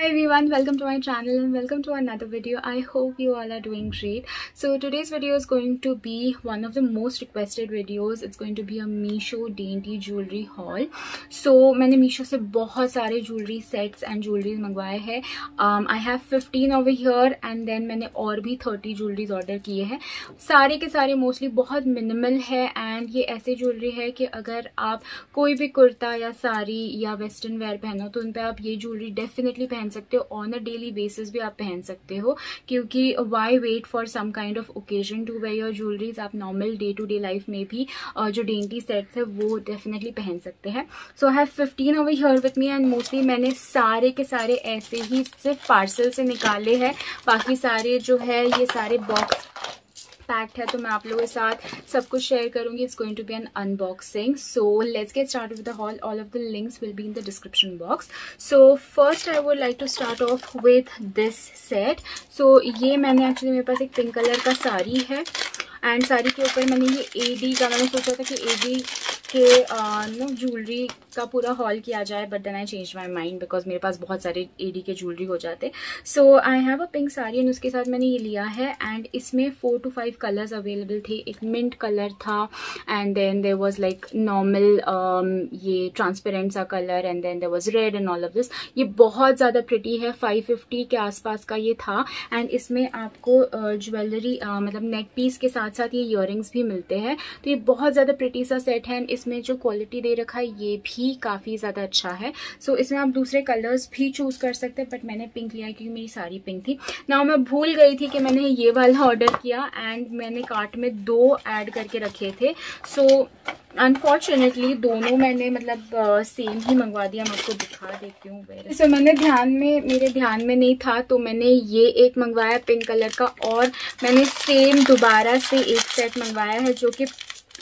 Hi everyone, welcome to my channel and welcome to another video. I hope you all are doing great. So today's video is going to be one of the most requested videos. It's going to be a Meesho dainty jewelry haul. So मैंने Meesho से बहुत सारे jewelry sets and jewelries मंगवाए हैं. I have 15 over here and then मैंने और भी 30 jewelries order किए हैं. सारे के सारे mostly बहुत minimal है and ये ऐसे jewelry है कि अगर आप कोई भी कुर्ता या साड़ी या western wear पहनो तो उन पे आप ये jewelry definitely पहन सकते हो. ऑन अ डेली बेसिस भी आप पहन सकते हो क्योंकि why wait for some kind of occasion to wear your jewelleries. आप normal day to day life में भी जो डेंटी सेट्स है वो डेफिनेटली पहन सकते हैं. So I have 15 over here with me and mostly मैंने सारे के सारे ऐसे ही सिर्फ पार्सल से निकाले हैं. बाकी सारे जो है ये सारे बॉक्स पैक्ड है तो मैं आप लोगों के साथ सब कुछ शेयर करूंगी. It's going to be an unboxing. So let's get start with the haul. All of the links will be in the description box. So first I would like to start off with this set. सो ये मैंने actually मेरे पास एक pink colour का साड़ी है and sari के ऊपर मैंने ये एडी का, मैंने सोचा था कि एडी के ज्वेलरी का पूरा हॉल किया जाए but then I change my mind because मेरे पास बहुत सारे एडी के ज्वेलरी हो जाते. So I have a pink sari and उसके साथ मैंने ये लिया है एंड इसमें 4 to 5 कलर्स अवेलेबल थे. एक मिंट कलर था and then there was like normal ये ट्रांसपेरेंट सा colour and then there was red and all of this. ये बहुत ज़्यादा प्रिटी है. 550 के आसपास का ये था एंड इसमें आपको ज्वेलरी मतलब नेक पीस के साथ साथ ये इयररिंग्स भी मिलते हैं. तो ये बहुत ज़्यादा प्रिटी सा सेट है. इसमें जो क्वालिटी दे रखा है ये भी काफ़ी ज़्यादा अच्छा है. सो इसमें आप दूसरे कलर्स भी चूज़ कर सकते हैं बट मैंने पिंक लिया क्योंकि मेरी सारी पिंक थी. नाउ मैं भूल गई थी कि मैंने ये वाला ऑर्डर किया एंड मैंने कार्ट में 2 ऐड करके रखे थे. सो अनफॉर्चुनेटली दोनों मैंने मतलब सेम ही मंगवा दिया. मैं आपको दिखा देती हूँ. सो मैंने मेरे ध्यान में नहीं था तो मैंने ये एक मंगवाया पिंक कलर का और मैंने सेम दोबारा से एक सेट मंगवाया है जो कि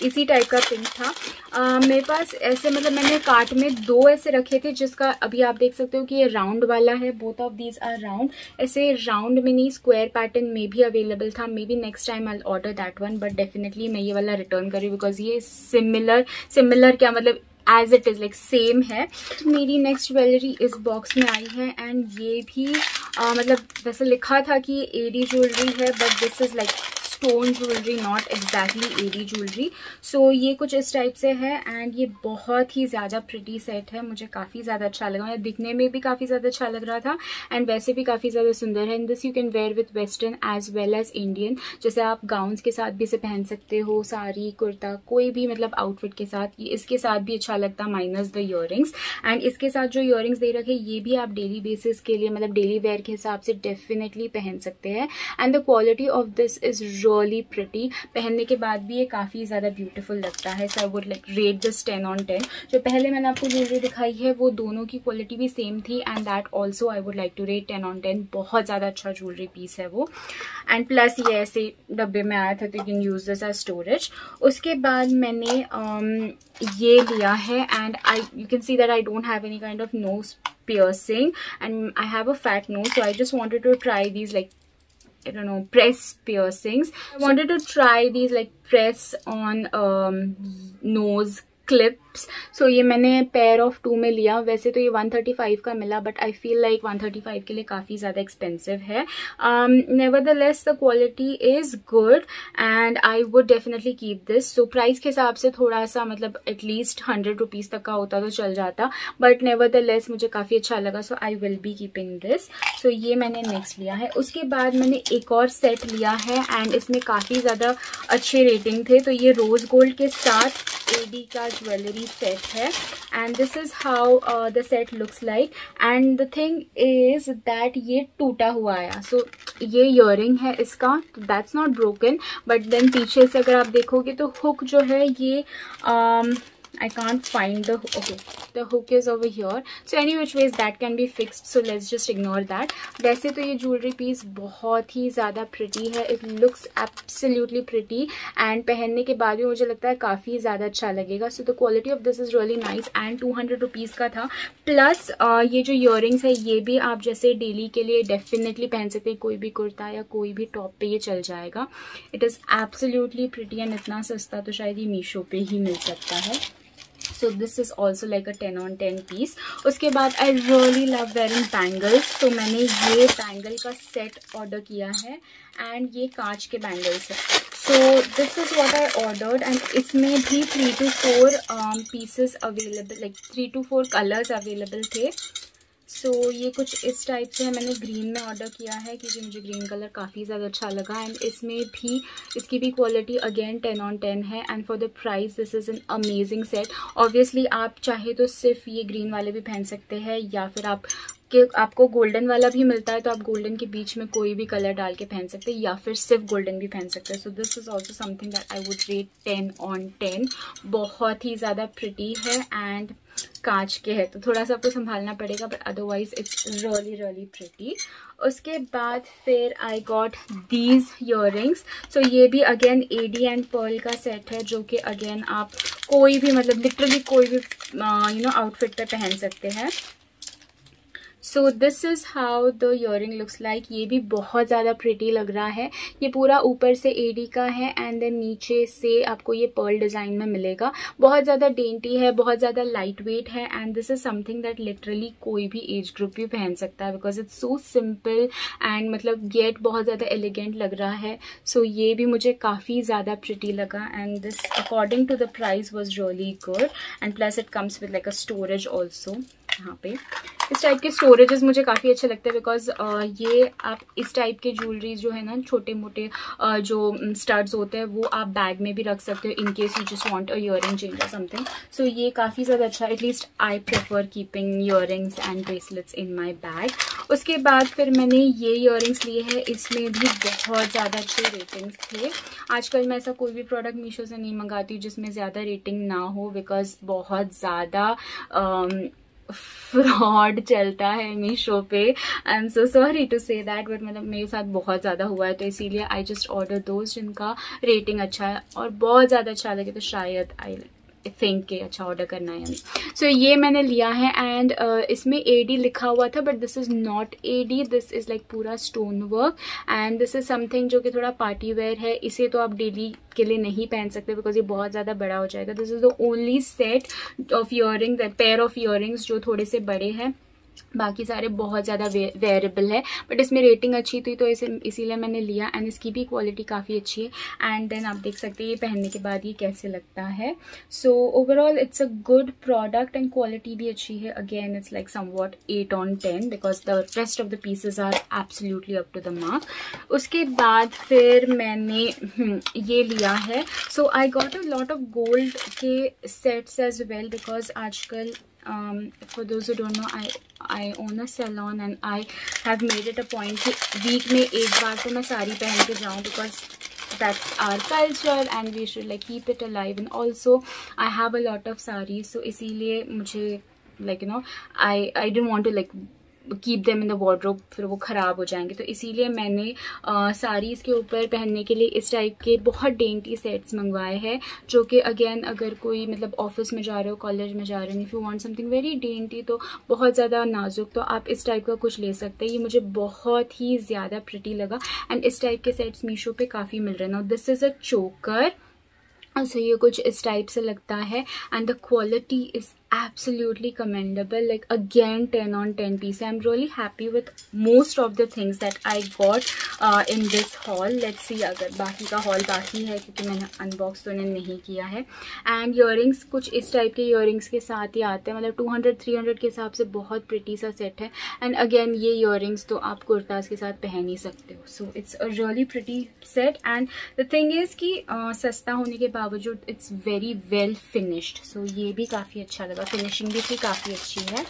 इसी टाइप का पिंक था. मेरे पास ऐसे मतलब मैंने कार्ट में 2 ऐसे रखे थे जिसका अभी आप देख सकते हो कि ये राउंड वाला है. Both of these are round. ऐसे राउंड में नहीं स्क्वायर पैटर्न में भी अवेलेबल था. Maybe next time I order that one but definitely मैं ये वाला रिटर्न करूँ बिकॉज ये सिमिलर क्या मतलब as it is like same है. मेरी नेक्स्ट ज्वेलरी इस बॉक्स में आई है एंड ये भी मतलब वैसे लिखा था कि ये एडी ज्वेलरी है but this is like stone jewellery, not exactly AD jewellery. So ये कुछ इस टाइप से है एंड ये बहुत ही ज़्यादा प्रिटी सेट है. मुझे काफ़ी ज़्यादा अच्छा लगा. मतलब दिखने में भी काफ़ी ज़्यादा अच्छा लग रहा था एंड वैसे भी काफ़ी ज़्यादा सुंदर है. And this you can wear with western as well as Indian. जैसे आप गाउन्स के साथ भी इसे पहन सकते हो, साड़ी कुर्ता कोई भी मतलब आउटफिट के साथ. ये इसके साथ भी अच्छा लगता है माइनस द इयररिंग्स. एंड इसके साथ जो इयररिंग्स दे रखे ये भी आप डेली बेसिस के लिए मतलब डेली वेयर के हिसाब से डेफिनेटली पहन सकते हैं. And the quality of this is really pretty. पहनने के बाद भी ये काफ़ी ज़्यादा ब्यूटीफुल लगता है. So I would like rate this 10 on 10. जो पहले मैंने आपको ज्वेलरी दिखाई है वो दोनों की क्वालिटी भी सेम थी and that also I would like to rate 10 on 10. बहुत ज़्यादा अच्छा ज्वेलरी पीस है वो. एंड प्लस ये ऐसे डब्बे में आया था तो you can use this as storage. उसके बाद मैंने ये लिया है and you can see that I don't have any kind of nose piercing and I have a fat nose so I just wanted to try these like I don't know press piercings. I wanted to try these like press on nose clips. सो ये मैंने pair of 2 में लिया. वैसे तो ये 135 का मिला but I feel like 135 के लिए काफ़ी ज़्यादा एक्सपेंसिव है. Nevertheless the quality is good and I would definitely keep this. So price के हिसाब से थोड़ा सा मतलब एटलीस्ट 100 रुपीज़ तक का होता तो चल जाता बट नेवरदलेस मुझे काफ़ी अच्छा लगा. So I will be keeping this. So ये मैंने नेक्स्ट लिया है. उसके बाद मैंने एक और सेट लिया है एंड इसमें काफ़ी ज़्यादा अच्छे रेटिंग थे. तो ये रोज़ गोल्ड के साथ एडी का ज्वेलरी सेट है and this is how the set looks like. And the thing is that ये टूटा हुआ आया. सो ये इयररिंग है इसका, that's not broken but then पीछे से अगर आप देखोगे तो हुक जो है ये I can't find the okay the hook is over here. So any which ways that can be fixed, so let's just ignore that. वैसे तो ये jewelry piece बहुत ही ज़्यादा pretty है. It looks absolutely pretty and पहनने के बाद भी मुझे लगता है काफ़ी ज़्यादा अच्छा लगेगा. So the quality of this is really nice and 200 rupees का था. प्लस ये जो earrings है ये भी आप जैसे डेली के लिए डेफिनेटली पहन सकते हैं. कोई भी कुर्ता या कोई भी टॉप पे ये चल जाएगा. It is absolutely pretty and इतना सस्ता तो शायद ये मीशो पे ही मिल सकता है. So this is also like a 10 on 10 piece. उसके बाद I really love wearing bangles. तो मैंने ये बैंगल का सेट ऑर्डर किया है एंड ये कांच के बैंगल्स है. So this is what I ordered and इसमें भी 3 to 4 pieces available, like 3 to 4 colors available थे. सो ये कुछ इस टाइप से है. मैंने ग्रीन में ऑर्डर किया है क्योंकि मुझे ग्रीन कलर काफ़ी ज़्यादा अच्छा लगा एंड इसमें भी इसकी भी क्वालिटी अगेन 10 on 10 है and for the price this is an amazing set. Obviously आप चाहे तो सिर्फ ये ग्रीन वाले भी पहन सकते हैं या फिर आपको गोल्डन वाला भी मिलता है तो आप गोल्डन के बीच में कोई भी कलर डाल के पहन सकते हैं या फिर सिर्फ गोल्डन भी पहन सकते हैं. So this is also something that I would rate 10 on 10. बहुत ही ज़्यादा प्रिटी है एंड कांच के है तो थोड़ा सा आपको संभालना पड़ेगा but otherwise it's really really pretty. उसके बाद फिर आई गॉट दीज ईयररिंग्स. सो ये भी अगेन एडी एंड पर्ल का सेट है जो कि अगेन आप कोई भी मतलब लिटरली कोई भी आउटफिट पे पहन सकते हैं. So this is how the earring looks like. ये भी बहुत ज़्यादा प्रिटी लग रहा है. ये पूरा ऊपर से एडी का है एंड देन नीचे से आपको ये पर्ल डिज़ाइन में मिलेगा. बहुत ज़्यादा डेंटी है, बहुत ज़्यादा लाइट वेट है and this is something that literally कोई भी एज ग्रुप भी पहन सकता है because it's so simple and मतलब येट बहुत ज़्यादा एलिगेंट लग रहा है. सो ये भी मुझे काफ़ी ज़्यादा प्रिटी लगा and this according to the price was really good and plus it comes with like a storage also. यहाँ पे इस टाइप के स्टोरेजेस मुझे काफ़ी अच्छे लगते हैं बिकॉज ये आप इस टाइप के ज्वेलरी जो है ना छोटे मोटे जो स्टड्स होते हैं वो आप बैग में भी रख सकते हो in case you just want a earring change और समथिंग. सो ये काफ़ी ज़्यादा अच्छा. At least I prefer keeping earrings and bracelets in my bag. उसके बाद फिर मैंने ये ईयरिंग्स लिए हैं. इसमें भी बहुत ज़्यादा अच्छे रेटिंग्स थे. आजकल मैं ऐसा कोई भी प्रोडक्ट मीशो से नहीं मंगाती जिसमें ज़्यादा रेटिंग ना हो बिकॉज बहुत ज़्यादा फ्रॉड चलता है मीशो पे. I am so sorry to say that but मतलब मेरे साथ बहुत ज़्यादा हुआ है तो इसीलिए आई जस्ट ऑर्डर दोस्त जिनका रेटिंग अच्छा है और बहुत ज़्यादा अच्छा लगे तो शायद आई थिंक के अच्छा ऑर्डर करना है. सो ये मैंने लिया है एंड इसमें एडी लिखा हुआ था but this is not AD. This is like पूरा stone work and this is something जो कि थोड़ा पार्टी वेयर है. इसे तो आप डेली के लिए नहीं पहन सकते बिकॉज ये बहुत ज़्यादा बड़ा हो जाएगा. This is the only set of earring pair of earrings जो थोड़े से बड़े हैं. बाकी सारे बहुत ज़्यादा वेयरेबल है बट इसमें रेटिंग अच्छी थी तो इसीलिए मैंने लिया एंड इसकी भी क्वालिटी काफ़ी अच्छी है एंड देन आप देख सकते हैं ये पहनने के बाद ये कैसे लगता है. So overall it's a good product and quality भी अच्छी है. Again it's like somewhat 8 on 10 because the rest of the pieces are absolutely up to the mark. उसके बाद फिर मैंने ये लिया है. So I got a lot of gold के सेट्स एज वेल बिकॉज आजकल for those who don't know, I own a salon and I have made it a point कि वीक में एक बार तो मैं साड़ी पहन के जाऊँ because that's our culture and we should like keep it alive and also I have a lot of sarees so इसीलिए मुझे like you know I didn't want to like keep them in the wardrobe फिर वो ख़राब हो जाएंगे तो इसीलिए मैंने साड़ीज़ के ऊपर पहनने के लिए इस टाइप के बहुत डेंटी सेट्स मंगवाए हैं जो कि अगेन अगर कोई मतलब ऑफिस में जा रहे हो कॉलेज में जा रहे हो if you want something very dainty तो बहुत ज़्यादा नाजुक तो आप इस टाइप का कुछ ले सकते हैं. ये मुझे बहुत ही ज़्यादा प्रिटी लगा एंड इस टाइप के सेट्स मीशो पे काफ़ी मिल रहे हैं. नाउ दिस इज़ अ चोकर. सो ये कुछ इस टाइप से लगता है and the quality is absolutely commendable, like again 10 on 10 piece. I'm really happy with most of the things that I got in this haul. Let's see अगर बाकी का haul बाकी है क्योंकि मैंने unbox तो नहीं किया है. and earrings कुछ इस टाइप के earrings के साथ ही आते हैं मतलब 200-300 के हिसाब से बहुत pretty सा set है and again ये earrings तो आप कुर्ताज के साथ पहन ही सकते हो. so it's a really pretty set and the thing is कि सस्ता होने के बावजूद it's very well finished. so ये भी काफ़ी अच्छा लगा. फिनिशिंग भी थी काफ़ी अच्छी है.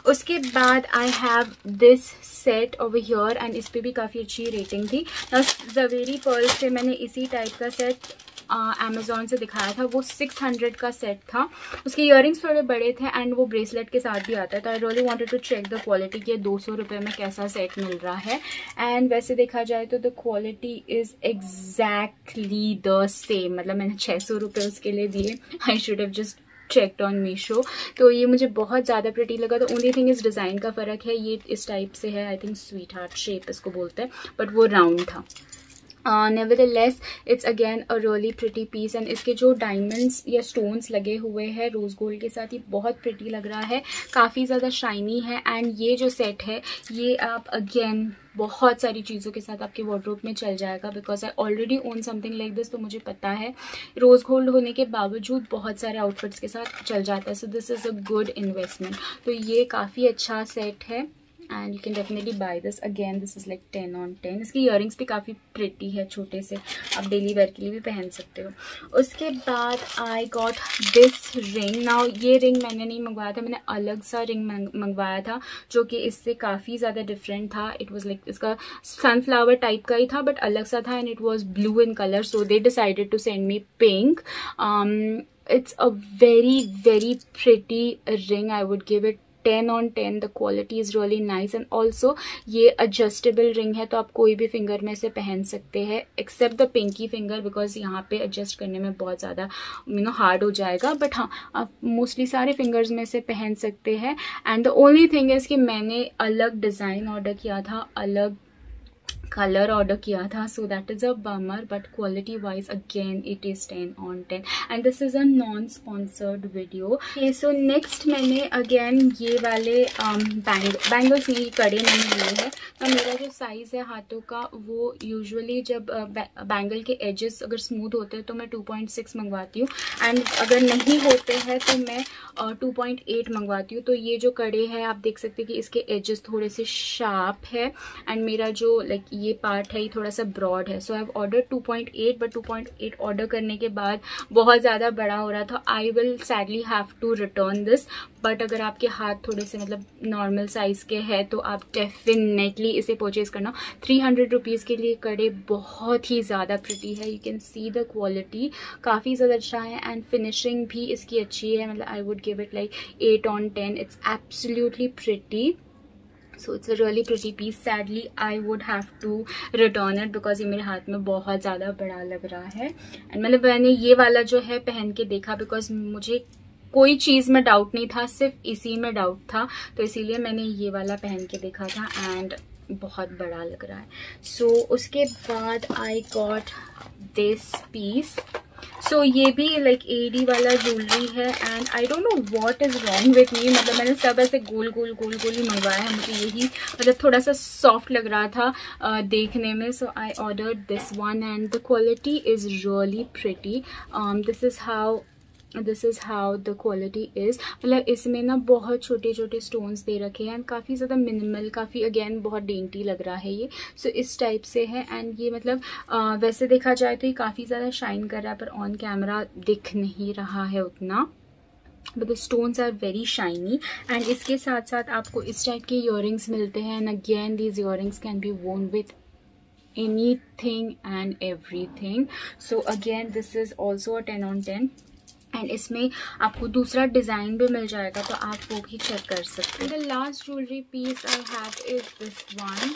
उसके बाद I have this set over here and इस पे भी काफ़ी अच्छी रेटिंग थी. ज़वेरी पर्ल से मैंने इसी टाइप का सेट अमेज़ॉन से दिखाया था. वो 600 का सेट था. उसके ईयरिंग्स थोड़े बड़े थे एंड वो ब्रेसलेट के साथ भी आता है तो I really wanted to check the quality कि 200 रुपये में कैसा सेट मिल रहा है. एंड वैसे देखा जाए तो the quality is exactly the same. मतलब मैंने 600 रुपये उसके लिए दिए. I should have just checked on Meesho. तो ये मुझे बहुत ज़्यादा प्रिटी लगा. तो ओनली थिंग इस डिज़ाइन का फ़र्क है. ये इस टाइप से है. I think sweet heart shape इसको बोलते हैं बट वो राउंड था. nevertheless it's again a really pretty piece and इसके जो डायमंड्स या स्टोन्स लगे हुए हैं रोज गोल्ड के साथ, ये बहुत प्रिटी लग रहा है, काफ़ी ज़्यादा शाइनी है। एंड ये जो सेट है ये आप अगेन बहुत सारी चीज़ों के साथ आपके वार्डरोब में चल जाएगा, because I already own something like this. तो मुझे पता है रोज़ गोल्ड होने के बावजूद बहुत सारे आउटफिट्स के साथ चल जाता है। So this is a good investment. तो ये काफ़ी अच्छा सेट है and you can definitely buy this. Again this is like 10 on 10। इसकी ईयरिंग्स भी काफ़ी प्रिटी है, छोटे से, आप डेली वेयर के लिए भी पहन सकते हो। उसके बाद I got this ring. Now ये रिंग मैंने नहीं मंगवाया था, मैंने अलग सा रिंग मंगवाया था जो कि इससे काफ़ी ज़्यादा डिफरेंट था। इट वॉज लाइक इसका सनफ्लावर टाइप का ही था बट अलग सा था and it was blue in colour, so they decided to send me pink. It's a very very pretty ring. I would give it 10 on 10. The quality is really nice and also ये adjustable ring है, तो आप कोई भी finger में से पहन सकते हैं except the pinky finger, because यहाँ पे adjust करने में बहुत ज़्यादा हार्ड हो जाएगा। बट हाँ, आप मोस्टली सारे फिंगर्स में से पहन सकते हैं। And the only thing is कि मैंने अलग डिज़ाइन ऑर्डर किया था, अलग कलर ऑर्डर किया था, so that is a bummer, but quality wise again it is 10 on 10 and this is a non sponsored video. So next मैंने अगेन ये वाले बैंगल्स नहीं, कड़े मैंने लिए हैं। तो मेरा जो साइज़ है हाथों का वो यूजुअली जब बैंगल के एजेस अगर स्मूथ होते हैं तो मैं 2.6 मंगवाती हूँ एंड अगर नहीं होते हैं तो मैं 2.8 मंगवाती हूँ। तो ये जो कड़े हैं आप देख सकते हैं कि इसके एजेस थोड़े से शार्प है एंड मेरा जो लाइक ये पार्ट है ये थोड़ा सा ब्रॉड है। So I have order 2.8 but 2.8 order करने के बाद बहुत ज़्यादा बड़ा हो रहा था। I will sadly have to return this, but अगर आपके हाथ थोड़े से मतलब नॉर्मल साइज़ के हैं तो आप डेफिनेटली इसे परचेज करना। 300 रुपीज़ के लिए कड़े बहुत ही ज़्यादा प्रिटी है। You can see the quality काफ़ी ज़्यादा अच्छा है एंड फिनिशिंग भी इसकी अच्छी है। मतलब I would give it like 8 on 10. It's absolutely pretty, so it's a really pretty piece. Sadly I would have to return it because ये मेरे हाथ में बहुत ज़्यादा बड़ा लग रहा है। एंड मतलब मैंने ये वाला जो है पहन के देखा, बिकॉज मुझे कोई चीज़ में डाउट नहीं था, सिर्फ इसी में डाउट था, तो इसीलिए मैंने ये वाला पहन के देखा था एंड बहुत बड़ा लग रहा है। सो उसके बाद आई गॉट दिस पीस। सो ये भी लाइक एडी वाला ज्वेलरी है and I don't know what is wrong with me. मतलब मैंने सब ऐसे गोल गोल गोल गोल ही मंगवाया है, मुझे यही मतलब थोड़ा सा सॉफ्ट लग रहा था देखने में। So I ordered this one and the quality is really pretty. This is how the quality is. मतलब इसमें ना बहुत छोटे छोटे स्टोन्स दे रखे हैं एंड काफ़ी ज़्यादा मिनिमल, काफ़ी अगेन बहुत डेंटी लग रहा है ये। सो इस टाइप से है एंड ये मतलब वैसे देखा जाए तो ये काफ़ी ज़्यादा शाइन कर रहा है, पर ऑन कैमरा दिख नहीं रहा है उतना, but the stones are very shiny. एंड इसके साथ साथ आपको इस टाइप के ईयरिंग्स मिलते हैं and again these earrings can be वोन with anything and everything. So again this is also a 10 on 10 and इसमें आपको दूसरा डिज़ाइन भी मिल जाएगा, तो आप वो भी चेक कर सकते हैं। The last jewellery piece I have is this one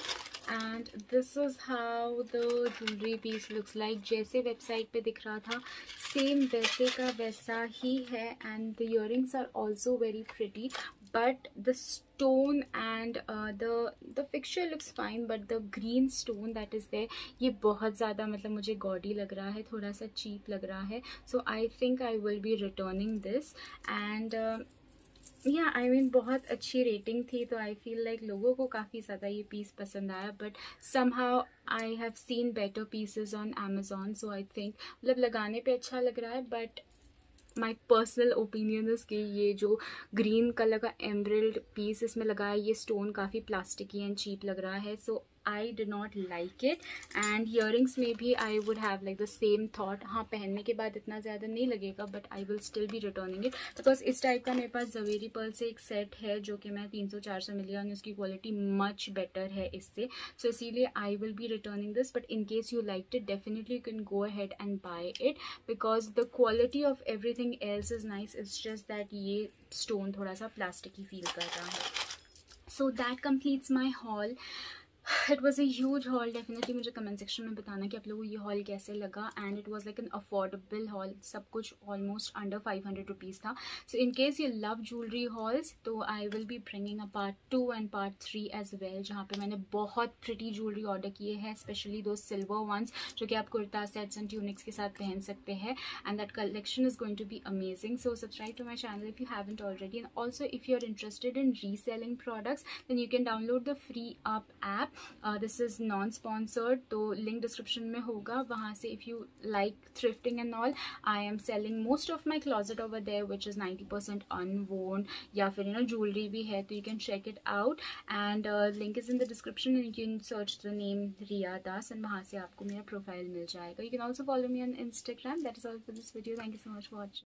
and this is how the jewellery piece looks like. जैसे वेबसाइट पे दिख रहा था सेम वैसे का वैसा ही है and the earrings are also very pretty, but the stone and the fixture looks fine, but the green stone that is there ये बहुत ज़्यादा मतलब मुझे गॉडी लग रहा है, थोड़ा सा चीप लग रहा है। so I think I will be returning this and या आई मीन बहुत अच्छी रेटिंग थी, तो आई फील लाइक लोगों को काफ़ी ज़्यादा ये पीस पसंद आया, but somehow I have seen better pieces on Amazon, so I think मतलब लगाने पे अच्छा लग रहा है, but my personal opinion is कि ये जो ग्रीन कलर का एमरल्ड पीस इसमें लगा है ये स्टोन काफ़ी प्लास्टिकी एंड चीप लग रहा है, so I did not like it. And earrings में भी I would have like the same thought, हाँ पहनने के बाद इतना ज़्यादा नहीं लगेगा, but I will still be returning it, because इस टाइप का मेरे पास जवेरी पर्ल से एक सेट है जो कि मैं 300-400 मिली और उसकी क्वालिटी मच बेटर है इससे, सो इसीलिए I will be returning this. But in case you like it definitely you can go ahead and buy it, because the quality of everything else is nice, it's just that ये stone थोड़ा सा plastic ही feel कर रहा है। So that completes my haul. It was a huge haul. Definitely मुझे comment section में बताना कि आप लोगों को ये हॉल कैसे लगा. And it was like an affordable haul. सब कुछ ऑलमोस्ट अंडर 500 रुपीज़ था. So in case you love jewellery hauls तो I will be bringing a part 2 and part 3 as well, जहाँ पे मैंने बहुत प्रिटी ज्वेलरी ऑर्डर किए हैं, स्पेशली दो सिल्वर वंस जो कि आप कुर्ता सेट्स एंड ट्यूनिक्स के साथ पहन सकते हैं. And that collection is going to be amazing. So subscribe to my channel if you haven't already, and also if you're interested in reselling products then you can download the Free Up app. This is non-sponsored, तो link description में होगा. वहाँ से if you like thrifting and all, I am selling most of my closet over there which is 90% unworn, या फिर jewelry भी है, तो you can check it out. And link is in the description and you can search the name Riya Das and वहाँ से आपको मेरा profile मिल जाएगा. You can also follow me on Instagram. That is all for this video. Thank you so much for watching.